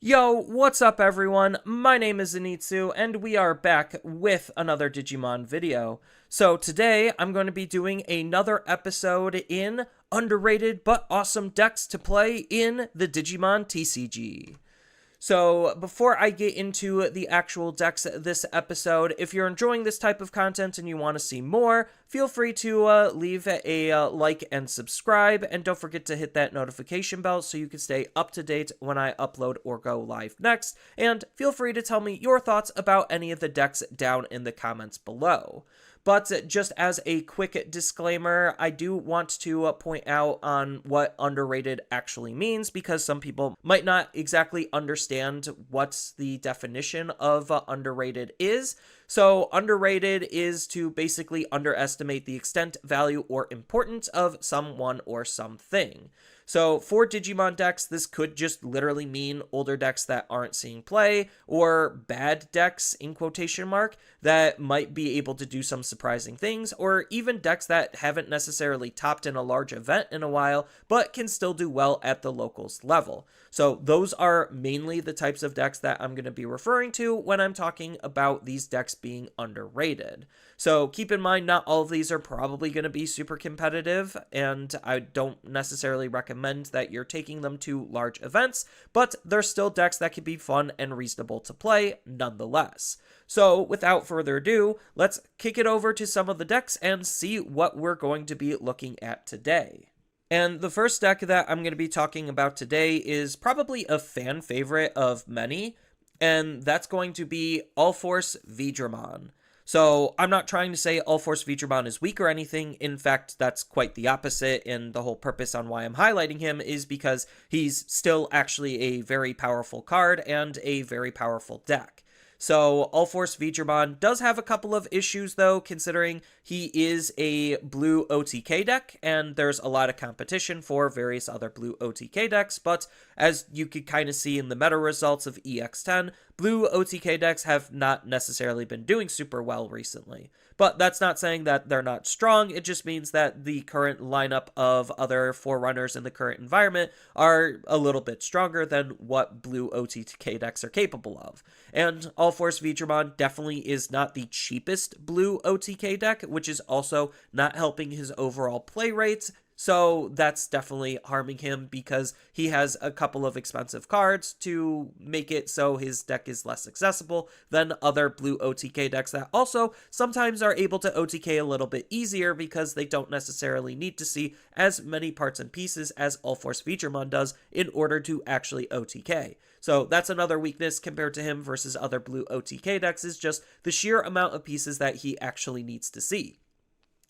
Yo, what's up everyone? My name is Zenitsu, and we are back with another Digimon video. So today, I'm going to be doing another episode in underrated but awesome decks to play in the Digimon TCG. So, before I get into the actual decks this episode, if you're enjoying this type of content and you want to see more, feel free to leave a like and subscribe, and don't forget to hit that notification bell so you can stay up to date when I upload or go live next, and feel free to tell me your thoughts about any of the decks down in the comments below. But just as a quick disclaimer, I do want to point out on what underrated actually means, because some people might not exactly understand what the definition of underrated is. So underrated is to basically underestimate the extent, value, or importance of someone or something. So for Digimon decks, this could just literally mean older decks that aren't seeing play, or bad decks, in quotation mark, that might be able to do some surprising things, or even decks that haven't necessarily topped in a large event in a while, but can still do well at the locals level. So those are mainly the types of decks that I'm going to be referring to when I'm talking about these decks being underrated. So keep in mind, not all of these are probably going to be super competitive, and I don't necessarily recommend that you're taking them to large events, but they're still decks that can be fun and reasonable to play nonetheless. So without further ado, let's kick it over to some of the decks and see what we're going to be looking at today. And the first deck that I'm going to be talking about today is probably a fan favorite of many, and that's going to be All-Force Digimon. So I'm not trying to say All-Force Digimon is weak or anything. In fact, that's quite the opposite, and the whole purpose on why I'm highlighting him is because he's still actually a very powerful card and a very powerful deck. So All-Force Digimon does have a couple of issues, though, considering he is a blue OTK deck, and there's a lot of competition for various other blue OTK decks, but as you could kind of see in the meta results of EX10, blue OTK decks have not necessarily been doing super well recently. But that's not saying that they're not strong, it just means that the current lineup of other forerunners in the current environment are a little bit stronger than what blue OTK decks are capable of. And All-Force Digimon definitely is not the cheapest blue OTK deck, which is also not helping his overall play rates. So that's definitely harming him because he has a couple of expensive cards to make it so his deck is less accessible than other blue OTK decks that also sometimes are able to OTK a little bit easier because they don't necessarily need to see as many parts and pieces as All-Force Digimon does in order to actually OTK. So that's another weakness compared to him versus other blue OTK decks, is just the sheer amount of pieces that he actually needs to see.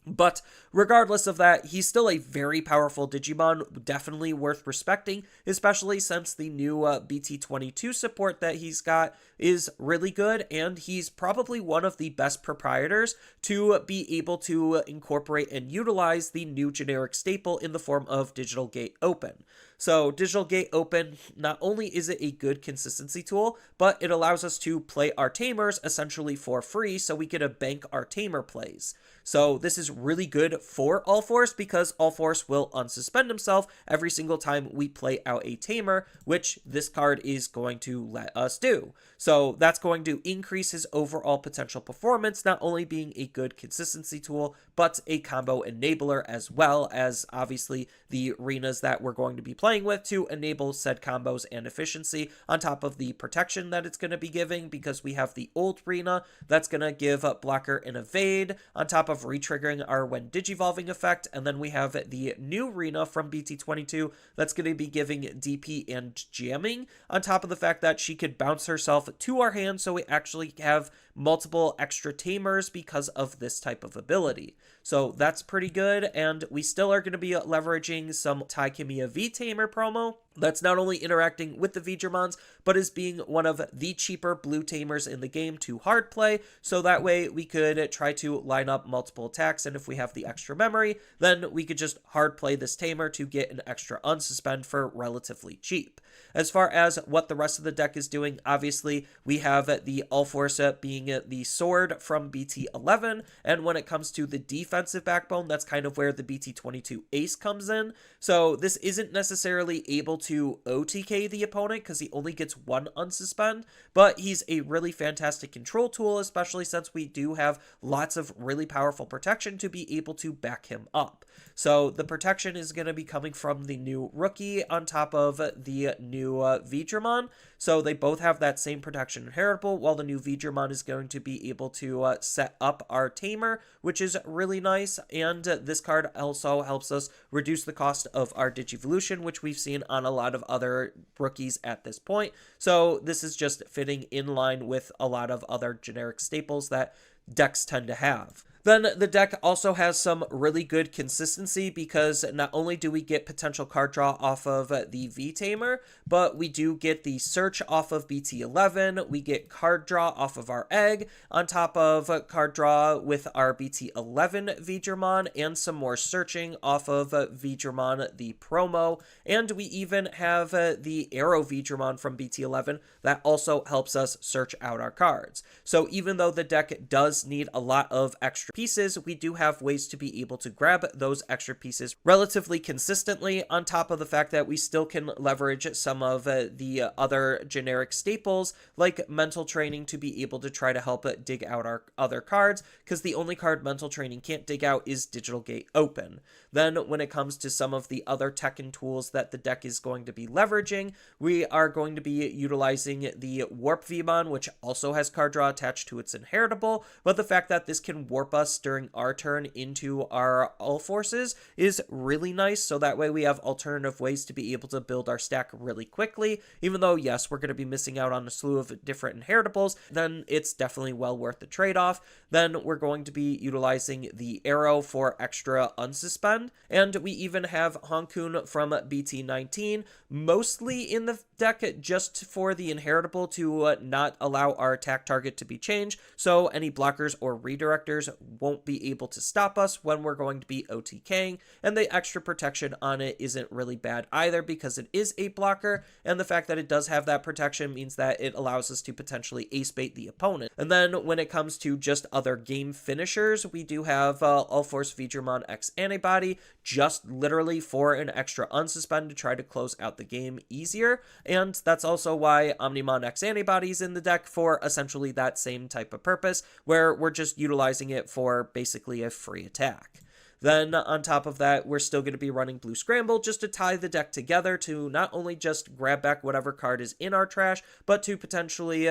But regardless of that, he's still a very powerful Digimon, definitely worth respecting, especially since the new BT22 support that he's got is really good, and he's probably one of the best proprietors to be able to incorporate and utilize the new generic staple in the form of Digital Gate Open. So Digital Gate Open, not only is it a good consistency tool, but it allows us to play our tamers essentially for free, so we get to bank our tamer plays. So this is really good for All-Force because All-Force will unsuspend himself every single time we play out a tamer, which this card is going to let us do. So that's going to increase his overall potential performance, not only being a good consistency tool, but a combo enabler, as well as obviously the arenas that we're going to be playing with to enable said combos and efficiency, on top of the protection that it's going to be giving, because we have the old arena that's going to give up blocker and evade, on top of retriggering our when digivolving effect, and then we have the new arena from BT22 that's going to be giving DP and jamming, on top of the fact that she could bounce herself to our hand, so we actually have multiple extra tamers because of this type of ability. So that's pretty good, and we still are going to be leveraging some Taikimiya V-Tamer promo that's not only interacting with the Digimons, but is being one of the cheaper blue tamers in the game to hard play, so that way we could try to line up multiple attacks, and if we have the extra memory, then we could just hard play this tamer to get an extra unsuspend for relatively cheap. As far as what the rest of the deck is doing, obviously we have the All-Force being the sword from BT11, and when it comes to the defensive backbone, that's kind of where the BT22 ace comes in. So this isn't necessarily able to OTK the opponent because he only gets one unsuspend, but he's a really fantastic control tool, especially since we do have lots of really powerful protection to be able to back him up. So the protection is going to be coming from the new rookie on top of the new Digimon. So they both have that same protection inheritable, while the new Digimon is going to be able to set up our Tamer, which is really nice. And this card also helps us reduce the cost of our Digivolution, which we've seen on a lot of other rookies at this point. So this is just fitting in line with a lot of other generic staples that decks tend to have. Then the deck also has some really good consistency because not only do we get potential card draw off of the V-Tamer, but we do get the search off of BT11, we get card draw off of our egg, on top of card draw with our BT11 Vigramon, and some more searching off of Vigramon the promo, and we even have the Arrow Vigramon from BT11 that also helps us search out our cards. So even though the deck does need a lot of extra pieces, we do have ways to be able to grab those extra pieces relatively consistently, on top of the fact that we still can leverage some of the other generic staples like mental training to be able to try to help dig out our other cards, because the only card mental training can't dig out is Digital Gate Open. Then when it comes to some of the other tech and tools that the deck is going to be leveraging, we are going to be utilizing the Warp Vmon, which also has card draw attached to its inheritable, but the fact that this can warp us during our turn into our all forces is really nice, so that way we have alternative ways to be able to build our stack really quickly. Even though, yes, we're going to be missing out on a slew of different inheritables, then it's definitely well worth the trade-off. Then we're going to be utilizing the Arrow for extra unsuspend, and we even have Hankun from BT19, mostly in the deck just for the inheritable to not allow our attack target to be changed, so any blockers or redirectors won't be able to stop us when we're going to be OTKing, and the extra protection on it isn't really bad either because it is a blocker, and the fact that it does have that protection means that it allows us to potentially ace bait the opponent. And then when it comes to just other game finishers, we do have All Force Vigramon X Antibody, just literally for an extra unsuspend to try to close out the game easier, and that's also why Omnimon X Antibody is in the deck for essentially that same type of purpose, where we're just utilizing it for basically a free attack. Then on top of that, we're still going to be running Blue Scramble just to tie the deck together to not only just grab back whatever card is in our trash, but to potentially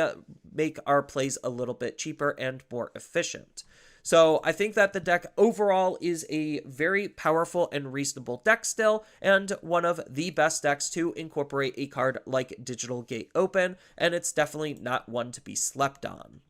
make our plays a little bit cheaper and more efficient. So I think that the deck overall is a very powerful and reasonable deck still, and one of the best decks to incorporate a card like Digital Gate Open, and it's definitely not one to be slept on.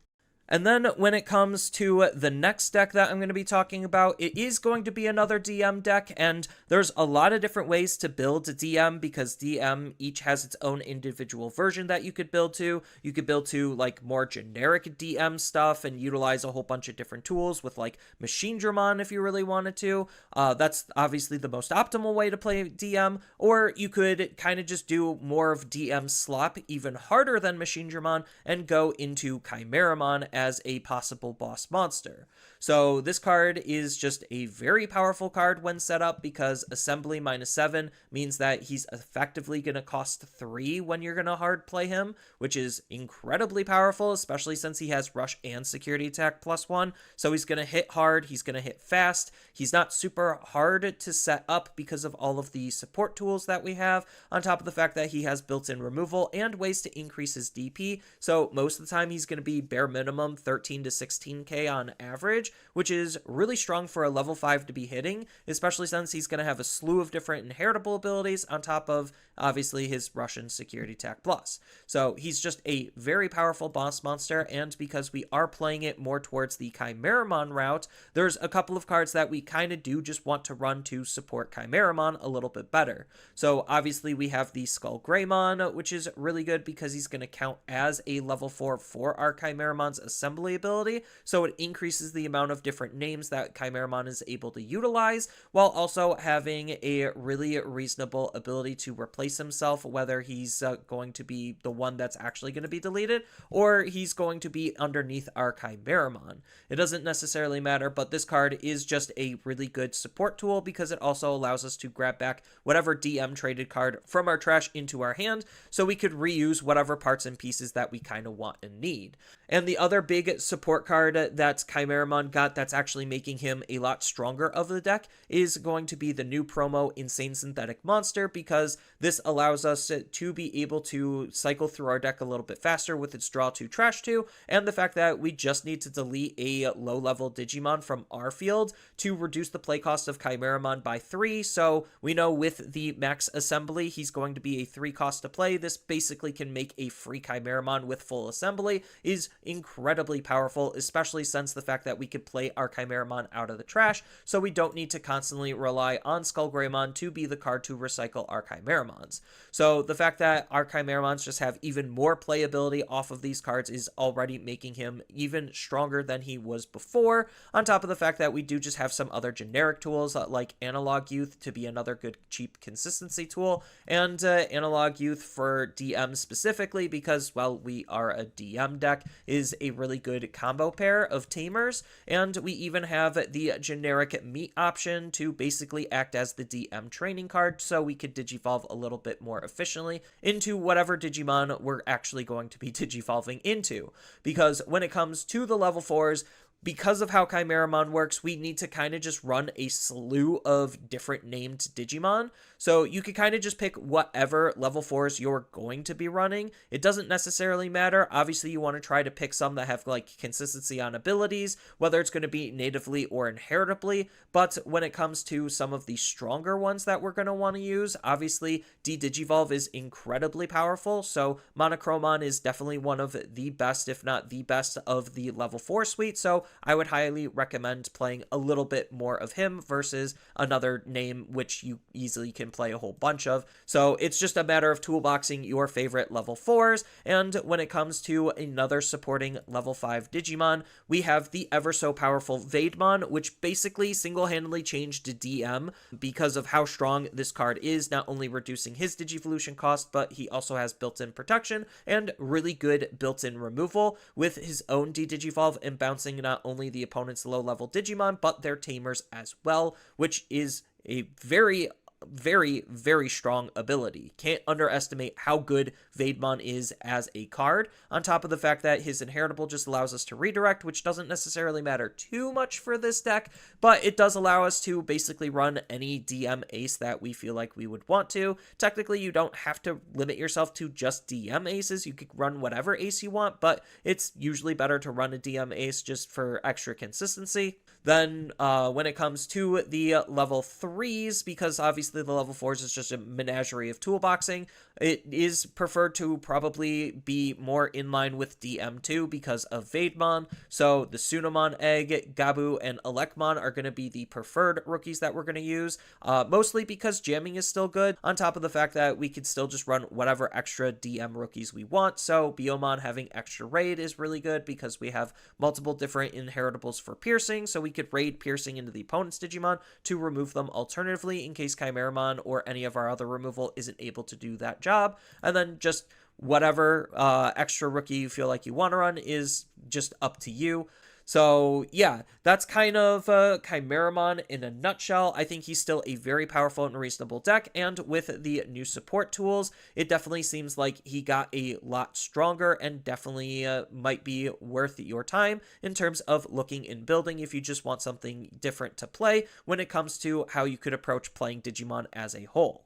And then when it comes to the next deck that I'm going to be talking about, it is going to be another DM deck, and there's a lot of different ways to build a DM because DM each has its own individual version that you could build to. You could build to like more generic DM stuff and utilize a whole bunch of different tools with like Machine Dramon if you really wanted to. That's obviously the most optimal way to play DM, or you could kind of just do more of DM slop, even harder than Machine Dramon, and go into Chimeramon as a possible boss monster. So this card is just a very powerful card when set up because Assembly -7 means that he's effectively going to cost 3 when you're going to hard play him, which is incredibly powerful, especially since he has Rush and Security Attack +1. So he's going to hit hard, he's going to hit fast. He's not super hard to set up because of all of the support tools that we have, on top of the fact that he has built-in removal and ways to increase his DP. So most of the time he's going to be bare minimum 13 to 16k on average, which is really strong for a level 5 to be hitting, especially since he's going to have a slew of different inheritable abilities on top of obviously his Russian Security Attack Plus. So he's just a very powerful boss monster, and because we are playing it more towards the Chimeramon route, there's a couple of cards that we kind of do just want to run to support Chimeramon a little bit better. So obviously we have the Skull Greymon, which is really good because he's going to count as a level 4 for our Chimeramons assembly ability, so it increases the amount of different names that Chimeramon is able to utilize, while also having a really reasonable ability to replace himself, whether he's going to be the one that's actually going to be deleted, or he's going to be underneath our Chimeramon. It doesn't necessarily matter, but this card is just a really good support tool because it also allows us to grab back whatever DM traded card from our trash into our hand, so we could reuse whatever parts and pieces that we kind of want and need. And the other big support card that Chimeramon got that's actually making him a lot stronger of the deck is going to be the new promo Insane Synthetic Monster, because this allows us to be able to cycle through our deck a little bit faster with its draw 2, trash 2, and the fact that we just need to delete a low-level Digimon from our field to reduce the play cost of Chimeramon by 3, so we know with the max assembly, he's going to be a 3 cost to play. This basically can make a free Chimeramon with full assembly is incredibly powerful, especially since the fact that we could play our Chimeramon out of the trash, so we don't need to constantly rely on Skullgreymon to be the card to recycle our Chimeramons. So the fact that our Chimeramons just have even more playability off of these cards is already making him even stronger than he was before, on top of the fact that we do just have some other generic tools like Analog Youth to be another good cheap consistency tool, and Analog Youth for DM specifically because, well, we are a DM deck, is a really good combo pair of tamers, and we even have the generic meat option to basically act as the DM training card, so we could digivolve a little bit more efficiently into whatever Digimon we're actually going to be digivolving into. Because when it comes to the level 4s, because of how Chimeramon works, we need to kind of just run a slew of different named Digimon. So you could kind of just pick whatever level 4s you're going to be running. It doesn't necessarily matter. Obviously, you want to try to pick some that have like consistency on abilities, whether it's going to be natively or inheritably. But when it comes to some of the stronger ones that we're going to want to use, obviously D-Digivolve is incredibly powerful. So Monochromon is definitely one of the best, if not the best, of the level 4 suite. So I would highly recommend playing a little bit more of him versus another name which you easily can play a whole bunch of. So it's just a matter of toolboxing your favorite level 4s, and when it comes to another supporting level 5 Digimon, we have the ever so powerful Vaidmon, which basically single-handedly changed to DM because of how strong this card is, not only reducing his Digivolution cost, but he also has built-in protection and really good built-in removal with his own D-Digivolve and bouncing not only the opponent's low-level Digimon, but their tamers as well, which is a very strong ability. Can't underestimate how good Vaidmon is as a card, on top of the fact that his inheritable just allows us to redirect, which doesn't necessarily matter too much for this deck, but it does allow us to basically run any DM ace that we feel like we would want to. Technically, you don't have to limit yourself to just DM aces. You could run whatever ace you want, but it's usually better to run a DM ace just for extra consistency. Then when it comes to the level 3s, because obviously the level 4s is just a menagerie of toolboxing, it is preferred to probably be more in line with DM2 because of Vaidmon. So the Sunamon Egg, Gabu, and Elecmon are going to be the preferred rookies that we're going to use, mostly because jamming is still good, on top of the fact that we could still just run whatever extra DM rookies we want. So Biomon having extra raid is really good because we have multiple different inheritables for piercing, so we could raid piercing into the opponent's Digimon to remove them alternatively in case Chimeramon or any of our other removal isn't able to do that job. And then just whatever extra rookie you feel like you want to run is just up to you. So yeah, that's kind of Chimeramon in a nutshell. I think he's still a very powerful and reasonable deck, and with the new support tools, it definitely seems like he got a lot stronger and definitely might be worth your time in terms of looking and building if you just want something different to play when it comes to how you could approach playing Digimon as a whole.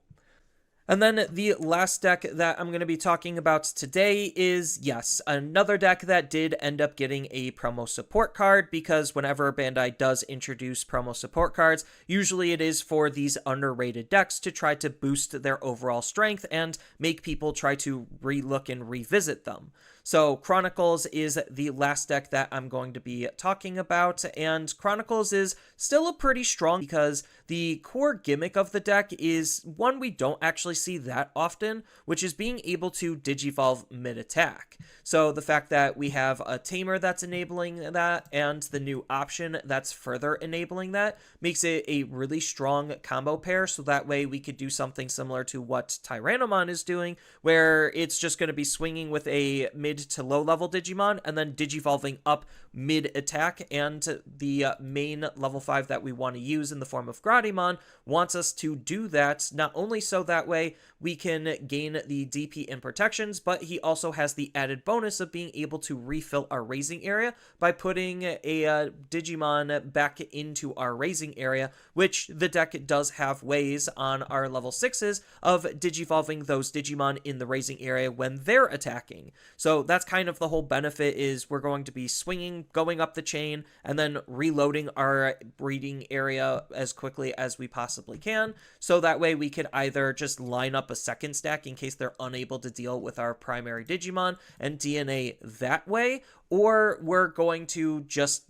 And then the last deck that I'm going to be talking about today is, yes, another deck that did end up getting a promo support card, because whenever Bandai does introduce promo support cards, usually it is for these underrated decks to try to boost their overall strength and make people try to relook and revisit them. So Chronicles is the last deck that I'm going to be talking about, and Chronicles is still a pretty strong because the core gimmick of the deck is one we don't actually see that often, which is being able to Digivolve mid-attack. So the fact that we have a Tamer that's enabling that and the new option that's further enabling that makes it a really strong combo pair, so that way we could do something similar to what Tyrannomon is doing, where it's just going to be swinging with a mid to low level Digimon and then Digivolving up mid-attack, and the main level 5 that we want to use in the form of Gradimon wants us to do that, not only so that way we can gain the DP and protections, but he also has the added bonus of being able to refill our raising area by putting a Digimon back into our raising area, which the deck does have ways on our level 6s of Digivolving those Digimon in the raising area when they're attacking. So that's kind of the whole benefit, is we're going to be swinging, going up the chain, and then reloading our breeding area as quickly as we possibly can, so that way we could either just line up a second stack in case they're unable to deal with our primary Digimon and DNA that way, or we're going to just,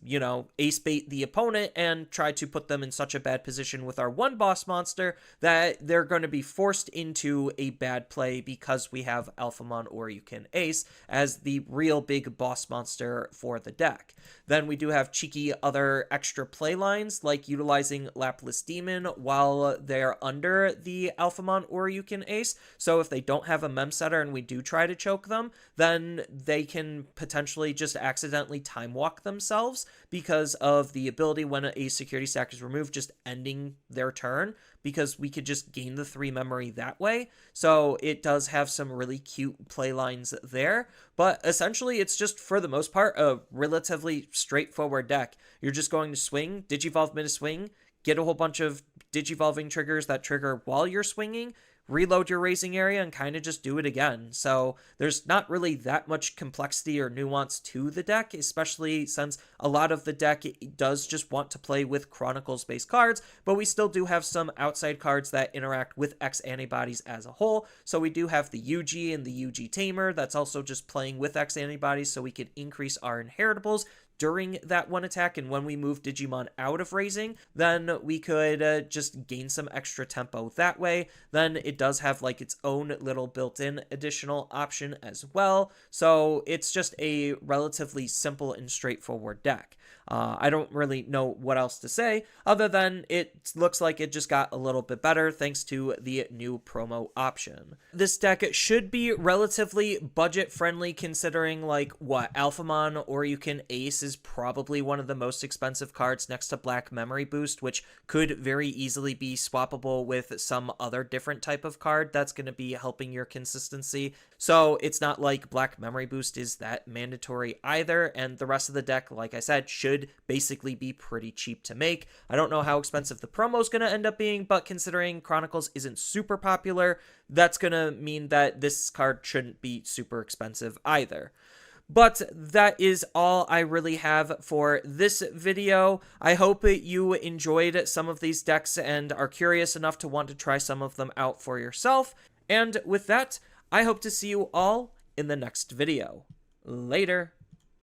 ace bait the opponent and try to put them in such a bad position with our one boss monster that they're going to be forced into a bad play because we have Alphamon or you can Ace as the real big boss monster for the deck. Then we do have cheeky other extra play lines, like utilizing Lapless Demon while they're under the Alphamon or you can Ace. So if they don't have a mem setter and we do try to choke them, then they can potentially just accidentally time walk themselves because of the ability when a security stack is removed, just ending their turn, because we could just gain the 3 memory that way. So it does have some really cute play lines there, but essentially it's just, for the most part, a relatively straightforward deck. You're just going to swing, Digivolve mid-swing, get a whole bunch of Digivolving triggers that trigger while you're swinging, reload your raising area, and kind of just do it again. So there's not really that much complexity or nuance to the deck, especially since a lot of the deck does just want to play with Chronicles-based cards, but we still do have some outside cards that interact with X antibodies as a whole. So we do have the UG and the UG Tamer that's also just playing with X antibodies, so we could increase our inheritables during that one attack, and when we move Digimon out of raising, then we could just gain some extra tempo that way. Then it does have like its own little built-in additional option as well, so it's just a relatively simple and straightforward deck. I don't really know what else to say other than it looks like it just got a little bit better thanks to the new promo option. This deck should be relatively budget friendly, considering like what Alphamon or you can Ace is probably one of the most expensive cards next to Black Memory Boost, which could very easily be swappable with some other different type of card that's going to be helping your consistency. So it's not like Black Memory Boost is that mandatory either, and the rest of the deck, like I said, should basically be pretty cheap to make. I don't know how expensive the promo is going to end up being, but considering Chronicles isn't super popular, that's going to mean that this card shouldn't be super expensive either. But that is all I really have for this video. I hope you enjoyed some of these decks and are curious enough to want to try some of them out for yourself. And with that, I hope to see you all in the next video. Later.